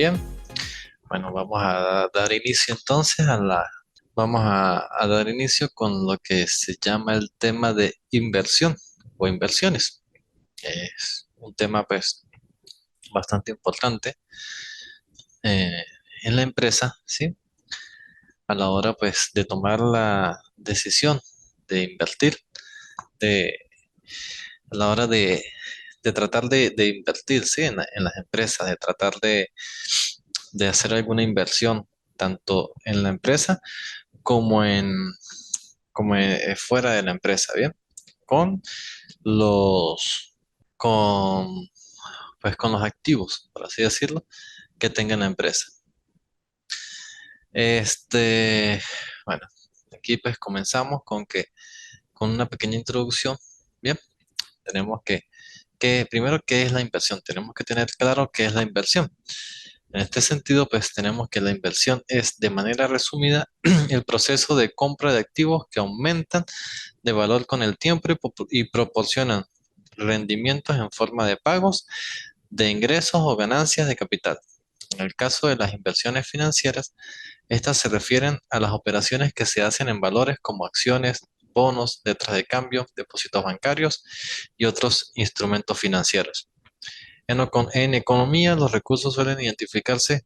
Bien, bueno, vamos a dar inicio entonces a dar inicio con lo que se llama el tema de inversión o inversiones. Es un tema pues bastante importante eh, en la empresa, ¿sí? A la hora pues de tomar la decisión de invertir, de, a la hora de tratar de invertir, ¿sí? En las empresas, de tratar de hacer alguna inversión tanto en la empresa como fuera de la empresa, ¿bien? Con los, con, con los activos, por así decirlo, que tenga la empresa. Este, bueno, aquí pues comenzamos con una pequeña introducción, ¿bien? Tenemos que primero, ¿qué es la inversión? Tenemos que tener claro qué es la inversión. En este sentido, pues tenemos que la inversión es, de manera resumida, el proceso de compra de activos que aumentan de valor con el tiempo y proporcionan rendimientos en forma de pagos, de ingresos o ganancias de capital. En el caso de las inversiones financieras, estas se refieren a las operaciones que se hacen en valores como acciones, bonos, letras de cambio, depósitos bancarios y otros instrumentos financieros. En economía, los recursos suelen identificarse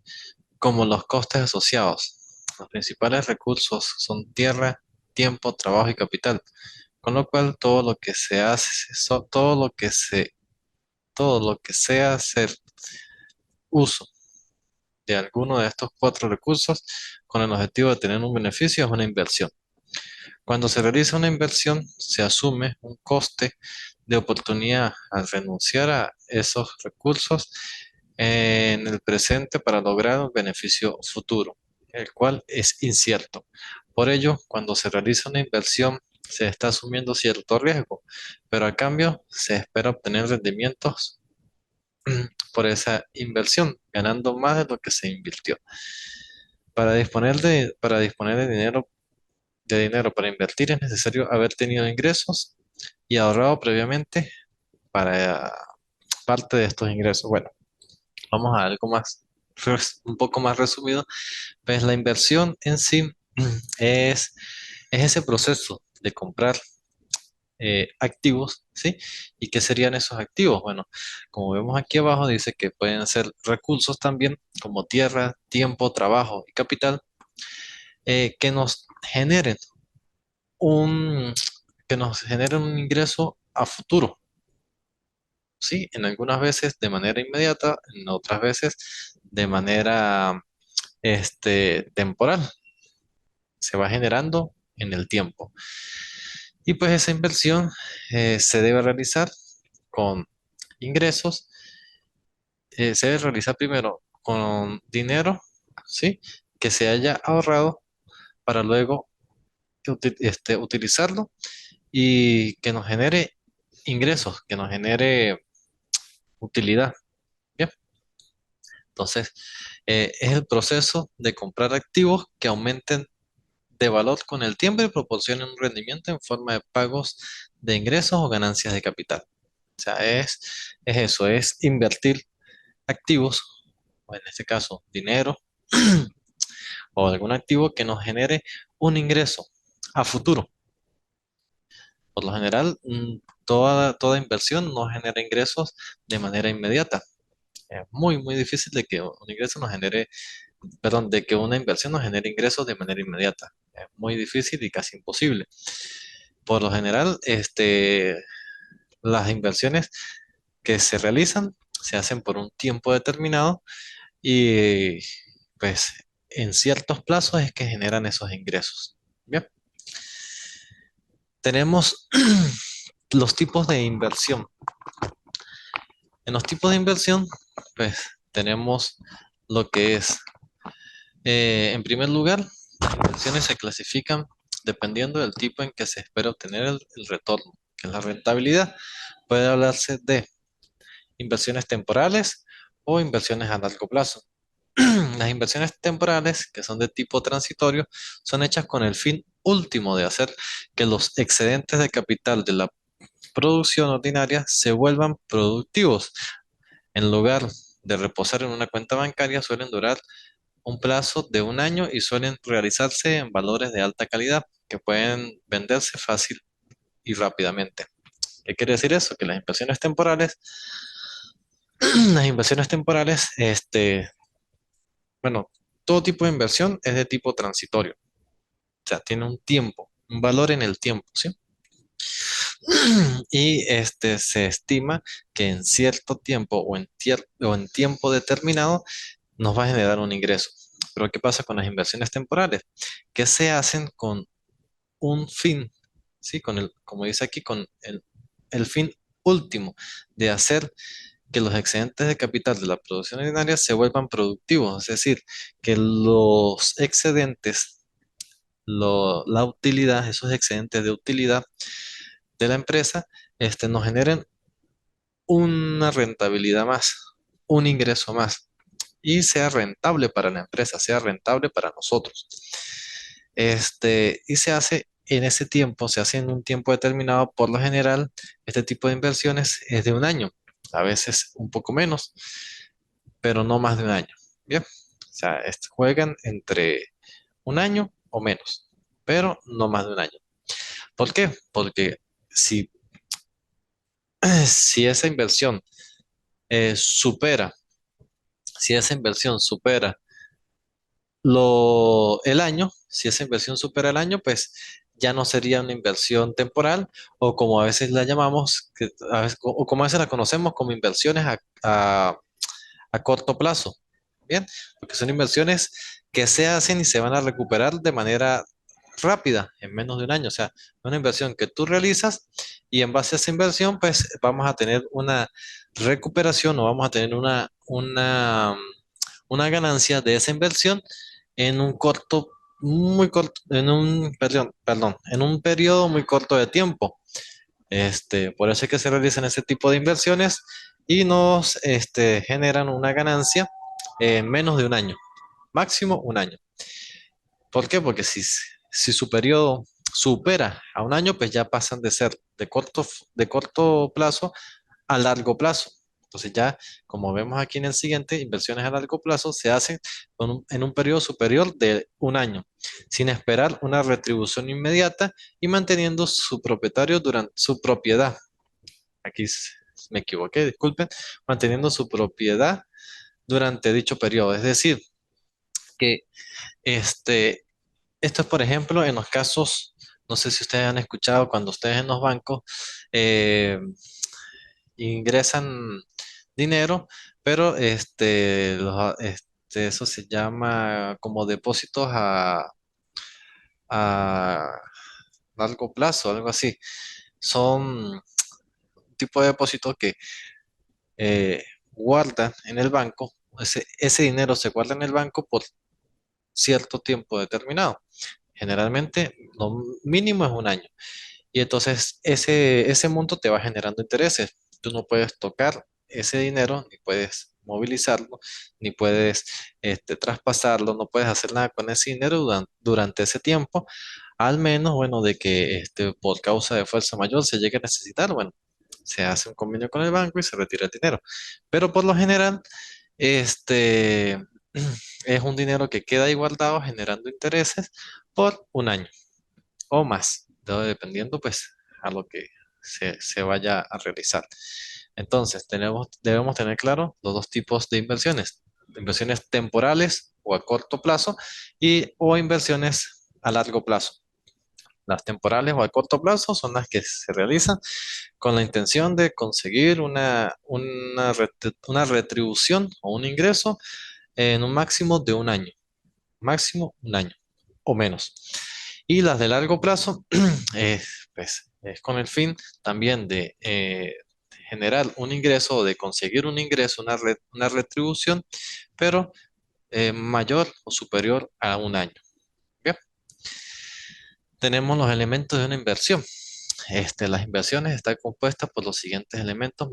como los costes asociados. Los principales recursos son tierra, tiempo, trabajo y capital, con lo cual todo lo que se hace, todo lo que sea hacer uso de alguno de estos cuatro recursos con el objetivo de tener un beneficio es una inversión. Cuando se realiza una inversión, se asume un coste de oportunidad al renunciar a esos recursos en el presente para lograr un beneficio futuro, el cual es incierto. Por ello, cuando se realiza una inversión, se está asumiendo cierto riesgo, pero a cambio se espera obtener rendimientos por esa inversión, ganando más de lo que se invirtió. Para disponer de dinero para invertir es necesario haber tenido ingresos y ahorrado previamente para parte de estos ingresos. Bueno, vamos a algo más, un poco más resumido. Pues la inversión en sí es, es ese proceso de comprar activos, ¿sí? ¿Y qué serían esos activos? Bueno, como vemos aquí abajo, dice que pueden ser recursos también, como tierra, tiempo, trabajo y capital, que nos generen un, que nos generen un ingreso a futuro, ¿sí? En algunas veces de manera inmediata, en otras veces de manera temporal. Se va generando en el tiempo. Y pues esa inversión se debe realizar con ingresos, se debe realizar primero con dinero, ¿sí? Que se haya ahorrado para luego utilizarlo y que nos genere ingresos, que nos genere utilidad. Bien, entonces es el proceso de comprar activos que aumenten de valor con el tiempo y proporcionen un rendimiento en forma de pagos de ingresos o ganancias de capital. O sea, es eso, es invertir activos, o en este caso dinero, o algún activo que nos genere un ingreso a futuro. Por lo general, toda inversión no genera ingresos de manera inmediata. Es muy difícil de que un ingreso nos genere, perdón, de que una inversión nos genere ingresos de manera inmediata. Es muy difícil y casi imposible. Por lo general, las inversiones que se realizan se hacen por un tiempo determinado y pues en ciertos plazos es que generan esos ingresos. Bien, tenemos los tipos de inversión. En los tipos de inversión, pues tenemos lo que es, en primer lugar, las inversiones se clasifican dependiendo del tipo en que se espera obtener el retorno, que es la rentabilidad. Puede hablarse de inversiones temporales o inversiones a largo plazo. Las inversiones temporales, que son de tipo transitorio, son hechas con el fin último de hacer que los excedentes de capital de la producción ordinaria se vuelvan productivos en lugar de reposar en una cuenta bancaria suelen durar un plazo de un año y suelen realizarse en valores de alta calidad que pueden venderse fácil y rápidamente. ¿Qué quiere decir eso? Que las inversiones temporales, las inversiones temporales, bueno, todo tipo de inversión es de tipo transitorio, o sea, tiene un tiempo, un valor en el tiempo, ¿sí? Y se estima que en cierto tiempo o en tiempo determinado nos va a generar un ingreso. Pero ¿qué pasa con las inversiones temporales? Que se hacen con un fin, ¿sí? Como dice aquí, con el fin último de hacer que los excedentes de capital de la producción ordinaria se vuelvan productivos, es decir, que los excedentes, la utilidad, esos excedentes de utilidad de la empresa, nos generen una rentabilidad más, un ingreso más y sea rentable para la empresa, sea rentable para nosotros. Y se hace en ese tiempo, se hace en un tiempo determinado. Por lo general, este tipo de inversiones es de un año, a veces un poco menos, pero no más de un año. Bien, o sea, juegan entre un año o menos, pero no más de un año. ¿Por qué? Porque si, si esa inversión supera, si esa inversión supera el año, si esa inversión supera el año, pues ya no sería una inversión temporal o como a veces la llamamos, o como a veces la conocemos como inversiones a corto plazo. Bien, porque son inversiones que se hacen y se van a recuperar de manera rápida, en menos de un año. O sea, una inversión que tú realizas y en base a esa inversión, pues vamos a tener una recuperación o vamos a tener una ganancia de esa inversión en un corto, muy corto, perdón, en un periodo muy corto de tiempo. Por eso es que se realizan ese tipo de inversiones y nos generan una ganancia en menos de un año, máximo un año. ¿Por qué? Porque si su periodo supera a un año, pues ya pasan de ser de corto plazo a largo plazo. Entonces ya, como vemos aquí en el siguiente, inversiones a largo plazo se hacen en un periodo superior de un año, sin esperar una retribución inmediata y manteniendo su propietario durante su propiedad. Aquí me equivoqué, disculpen, manteniendo su propiedad durante dicho periodo. Es decir, que esto es, por ejemplo, en los casos, no sé si ustedes han escuchado, cuando ustedes en los bancos eh, ingresan dinero, pero eso se llama como depósitos a largo plazo, algo así. Son un tipo de depósitos que eh, guardan en el banco. Ese dinero se guarda en el banco por cierto tiempo determinado. Generalmente, lo mínimo es un año. Y entonces ese monto te va generando intereses. Tú no puedes tocar ese dinero, ni puedes movilizarlo, ni puedes traspasarlo, no puedes hacer nada con ese dinero durante ese tiempo, al menos, bueno, de que por causa de fuerza mayor se llegue a necesitar, bueno, se hace un convenio con el banco y se retira el dinero. Pero por lo general, este es un dinero que queda ahí guardado generando intereses por un año o más, dependiendo pues a lo que se vaya a realizar. Entonces, debemos tener claro los dos tipos de inversiones temporales o a corto plazo o inversiones a largo plazo. Las temporales o a corto plazo son las que se realizan con la intención de conseguir una retribución o un ingreso en un máximo de máximo un año o menos. Y las de largo plazo, es con el fin también de generar un ingreso o de conseguir un ingreso, una retribución, pero mayor o superior a un año. Bien. Tenemos los elementos de una inversión. Las inversiones están compuestas por los siguientes elementos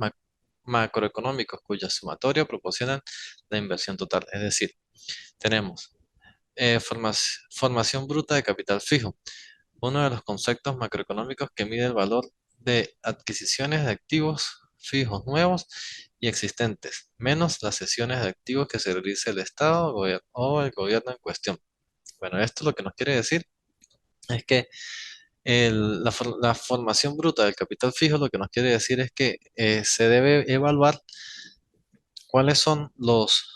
macroeconómicos cuya sumatoria proporcionan la inversión total. Es decir, tenemos formación bruta de capital fijo, uno de los conceptos macroeconómicos que mide el valor de adquisiciones de activos fijos nuevos y existentes, menos las cesiones de activos que se realice el Estado o el gobierno en cuestión. Bueno, esto lo que nos quiere decir es que la formación bruta del capital fijo lo que nos quiere decir es que se debe evaluar cuáles son los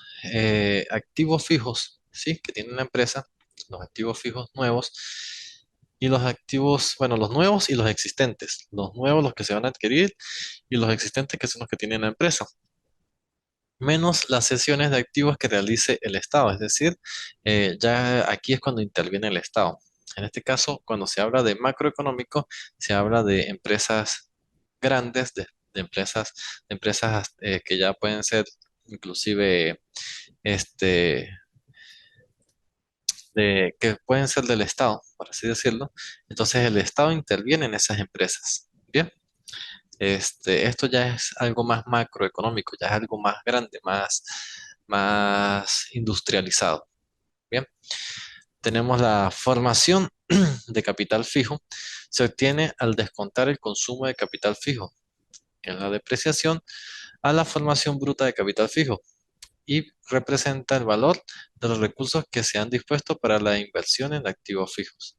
activos fijos, ¿sí? Que tiene la empresa, los activos fijos nuevos y los activos, bueno, los nuevos y los existentes. Los nuevos, los que se van a adquirir, y los existentes, que son los que tiene la empresa, menos las cesiones de activos que realice el Estado. Es decir, ya aquí es cuando interviene el Estado. En este caso, cuando se habla de macroeconómico, se habla de empresas grandes, de empresas que ya pueden ser inclusive este, que pueden ser del Estado, por así decirlo. Entonces el Estado interviene en esas empresas. Bien, esto ya es algo más macroeconómico, ya es algo más grande, más industrializado. Bien, tenemos la formación de capital fijo. Se obtiene al descontar el consumo de capital fijo, que es la depreciación, a la formación bruta de capital fijo y representa el valor de los recursos que se han dispuesto para la inversión en activos fijos.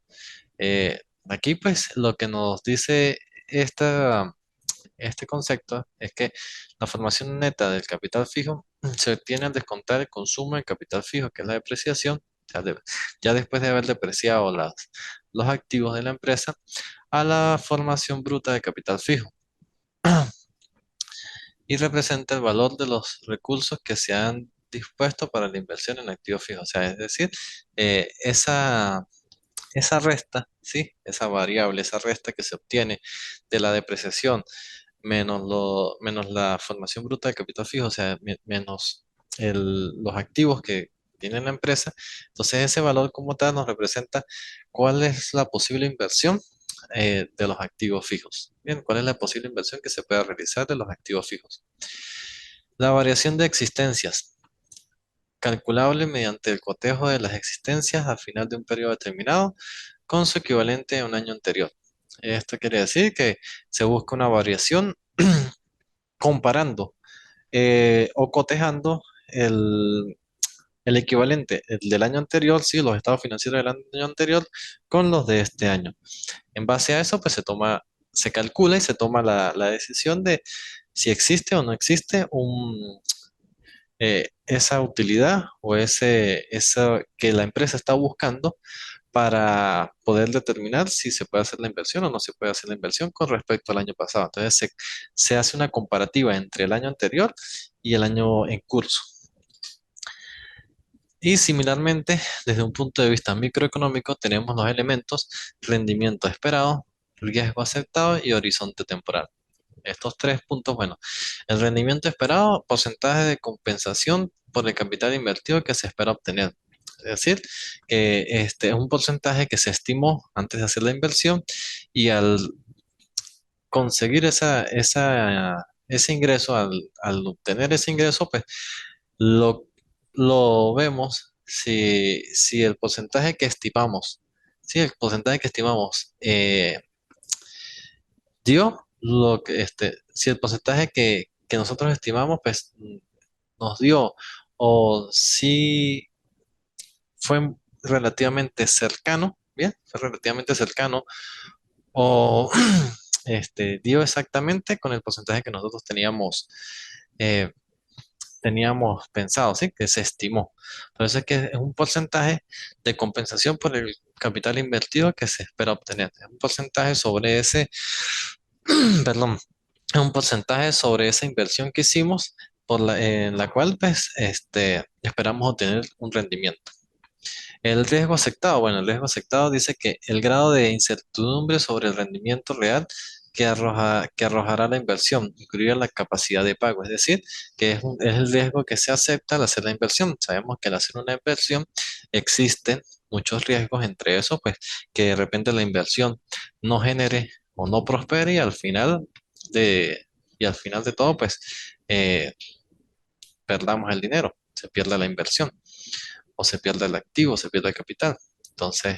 Aquí pues lo que nos dice este concepto es que la formación neta del capital fijo se obtiene al descontar el consumo del capital fijo, que es la depreciación, ya después de haber depreciado los activos de la empresa, a la formación bruta de capital fijo y representa el valor de los recursos que se han dispuesto para la inversión en activos fijos. O sea, es decir, esa resta, ¿sí? Esa variable, esa resta que se obtiene de la depreciación menos la formación bruta de capital fijo, o sea, menos los activos que tiene la empresa. Entonces, ese valor como tal nos representa cuál es la posible inversión de los activos fijos. Bien, ¿cuál es la posible inversión que se puede realizar de los activos fijos? La variación de existencias, calculable mediante el cotejo de las existencias al final de un periodo determinado con su equivalente a un año anterior. Esto quiere decir que se busca una variación comparando o cotejando el equivalente el del año anterior, sí, los estados financieros del año anterior con los de este año. En base a eso, pues se calcula y se toma la decisión de si existe o no existe esa utilidad o esa que la empresa está buscando para poder determinar si se puede hacer la inversión o no se puede hacer la inversión con respecto al año pasado. Entonces se hace una comparativa entre el año anterior y el año en curso. Y similarmente, desde un punto de vista microeconómico, tenemos los elementos rendimiento esperado, riesgo aceptado y horizonte temporal. Estos tres puntos, bueno, el rendimiento esperado, porcentaje de compensación por el capital invertido que se espera obtener. Es decir, que este es un porcentaje que se estimó antes de hacer la inversión y al conseguir ese ingreso, al obtener ese ingreso, pues lo, lo vemos si el porcentaje que estimamos, si el porcentaje que estimamos dio si el porcentaje que nosotros estimamos, pues nos dio, o si fue relativamente cercano, bien, fue relativamente cercano, o dio exactamente con el porcentaje que nosotros eh, teníamos pensado, ¿sí? Que se estimó. Por eso es que es un porcentaje de compensación por el capital invertido que se espera obtener. Es un porcentaje sobre perdón, es un porcentaje sobre esa inversión que hicimos en la cual pues, esperamos obtener un rendimiento. El riesgo aceptado, bueno, el riesgo aceptado dice que el grado de incertidumbre sobre el rendimiento real que arrojará la inversión, incluida la capacidad de pago, es decir, que es el riesgo que se acepta al hacer la inversión. Sabemos que al hacer una inversión existen muchos riesgos, entre esos, pues, que de repente la inversión no genere o no prospere de, y al final de todo, pues, eh, perdamos el dinero, se pierda la inversión o se pierde el activo, se pierde el capital. Entonces,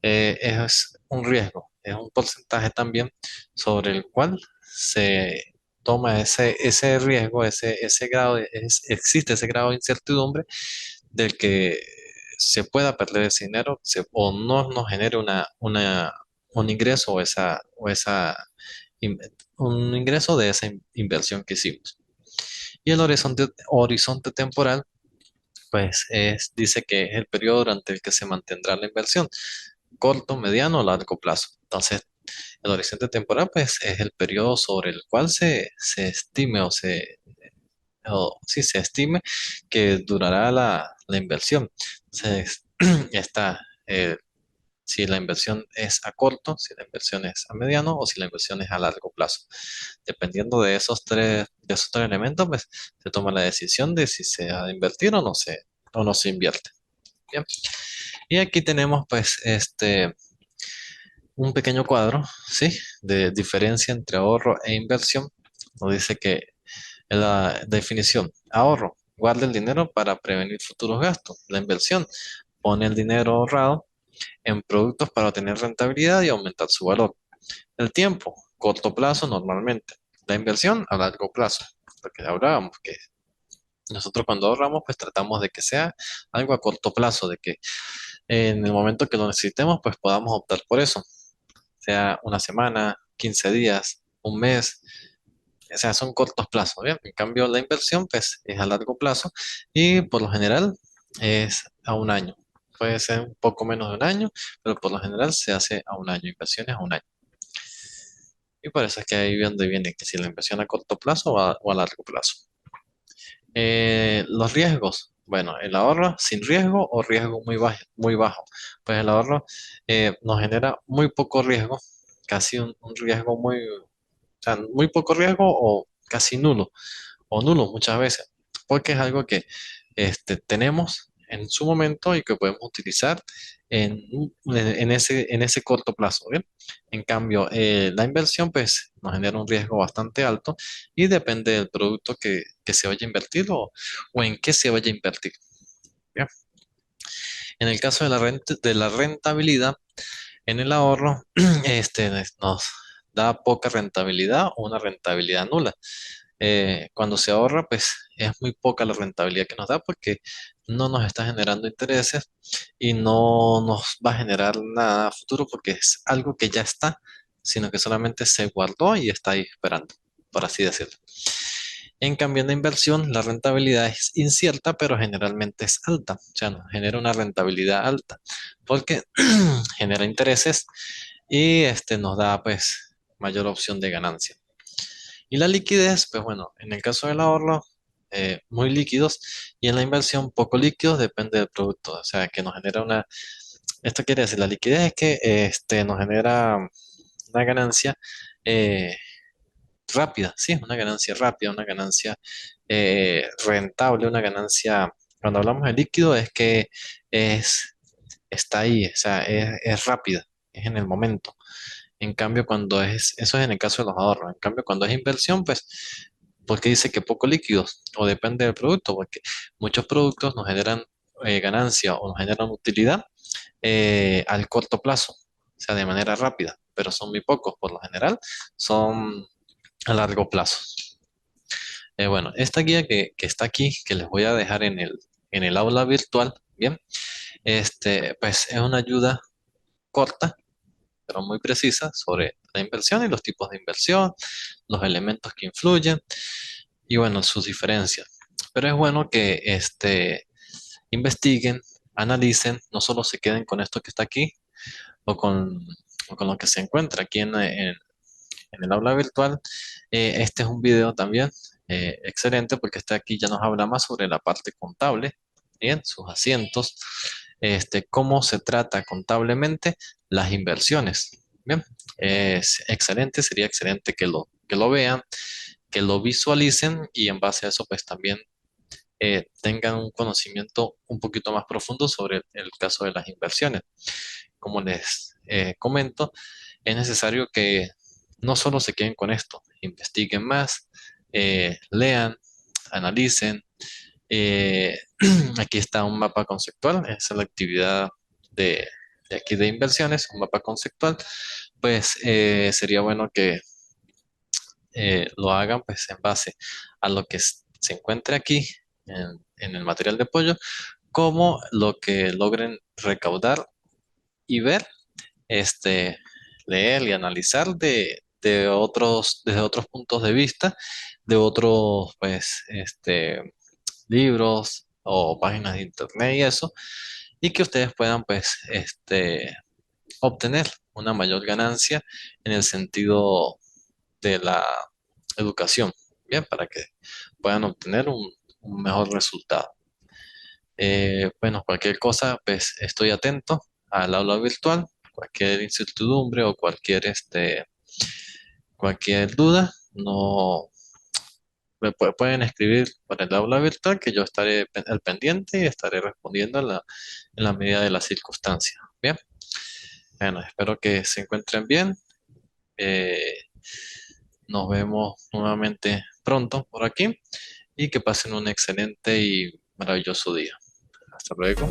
es un riesgo, es un porcentaje también sobre el cual toma ese riesgo, ese grado, existe ese grado de incertidumbre del que se pueda perder ese dinero o no nos genere un ingreso in- un ingreso de esa inversión que hicimos. Y el horizonte temporal, pues dice que es el periodo durante el que se mantendrá la inversión, corto, mediano o largo plazo. Entonces, el horizonte temporal, pues, es el periodo sobre el cual se estime sí, se estime que durará la inversión. Entonces, está si la inversión es a corto, si la inversión es a mediano o si la inversión es a largo plazo. Dependiendo de esos tres elementos, pues se toma la decisión de si se ha de invertir o no se invierte. Bien. Y aquí tenemos pues un pequeño cuadro, ¿sí? De diferencia entre ahorro e inversión. Nos dice que en la definición, ahorro, guarda el dinero para prevenir futuros gastos. La inversión, pone el dinero ahorrado en productos para obtener rentabilidad y aumentar su valor. El tiempo, corto plazo normalmente. La inversión a largo plazo. Lo que hablábamos, que nosotros cuando ahorramos, pues tratamos de que sea algo a corto plazo, de que en el momento que lo necesitemos, pues podamos optar por eso, sea una semana, 15 días, un mes, o sea, son cortos plazos, ¿bien? En cambio, la inversión, pues, es a largo plazo y por lo general es a un año. Puede ser un poco menos de un año, pero por lo general se hace a un año, inversiones a un año. Y por eso es que ahí donde viene que si la inversión a corto plazo o a largo plazo. Los riesgos. Bueno, el ahorro sin riesgo o riesgo muy bajo, muy bajo. Pues el ahorro nos genera muy poco riesgo, casi un riesgo o sea, muy poco riesgo o casi nulo, o nulo muchas veces, porque es algo que tenemos en su momento y que podemos utilizar en ese corto plazo, ¿bien? En cambio, la inversión pues nos genera un riesgo bastante alto y depende del producto que se vaya a invertir o en qué se vaya a invertir. ¿Bien? En el caso de de la rentabilidad, en el ahorro, nos da poca rentabilidad o una rentabilidad nula. Cuando se ahorra, pues es muy poca la rentabilidad que nos da porque no nos está generando intereses y no nos va a generar nada a futuro porque es algo que ya está, sino que solamente se guardó y está ahí esperando, por así decirlo. En cambio, en la inversión, la rentabilidad es incierta, pero generalmente es alta, o sea, nos genera una rentabilidad alta porque genera intereses y nos da pues mayor opción de ganancia. Y la liquidez, pues bueno, en el caso del ahorro, muy líquidos y en la inversión poco líquidos, depende del producto. O sea, que nos genera esto quiere decir, la liquidez es que nos genera una ganancia eh, rápida, sí, una ganancia rápida, una ganancia rentable, una ganancia, cuando hablamos de líquido es que es, está ahí, o sea, es rápida, es en el momento. En cambio, eso es en el caso de los ahorros. En cambio, cuando es inversión, pues, ¿por qué dice que poco líquidos? O depende del producto, porque muchos productos nos generan ganancia o nos generan utilidad al corto plazo, o sea, de manera rápida, pero son muy pocos, por lo general, son a largo plazo. Bueno, esta guía que está aquí, que les voy a dejar en el aula virtual, bien, pues es una ayuda corta pero muy precisa sobre la inversión y los tipos de inversión, los elementos que influyen y bueno, sus diferencias. Pero es bueno que investiguen, analicen, no solo se queden con esto que está aquí o o con lo que se encuentra aquí en el aula virtual. Este es un video también excelente porque este aquí ya nos habla más sobre la parte contable, bien, sus asientos, cómo se trata contablemente las inversiones. Bien, es excelente, sería excelente que lo vean, que lo visualicen y en base a eso pues también tengan un conocimiento un poquito más profundo sobre el caso de las inversiones. Como les comento, es necesario que no solo se queden con esto, investiguen más, lean, analicen. Eh, Aquí está un mapa conceptual, esa es la actividad de, de aquí de inversiones, un mapa conceptual. Pues sería bueno lo hagan pues en base a lo que se encuentre aquí en el material de apoyo, como lo que logren recaudar y ver, este, leer y analizar desde otros puntos de vista, de otros, pues, libros o páginas de internet y eso, y que ustedes puedan, pues, obtener una mayor ganancia en el sentido de la educación, bien, para que puedan obtener un mejor resultado. Bueno, cualquier cosa, pues estoy atento al aula virtual, cualquier incertidumbre o cualquier duda, no pueden escribir para el aula virtual que yo estaré al pendiente y estaré respondiendo en la medida de las circunstancias. Bien, bueno, espero que se encuentren bien. Eh, Nos vemos nuevamente pronto por aquí y que pasen un excelente y maravilloso día. Hasta luego.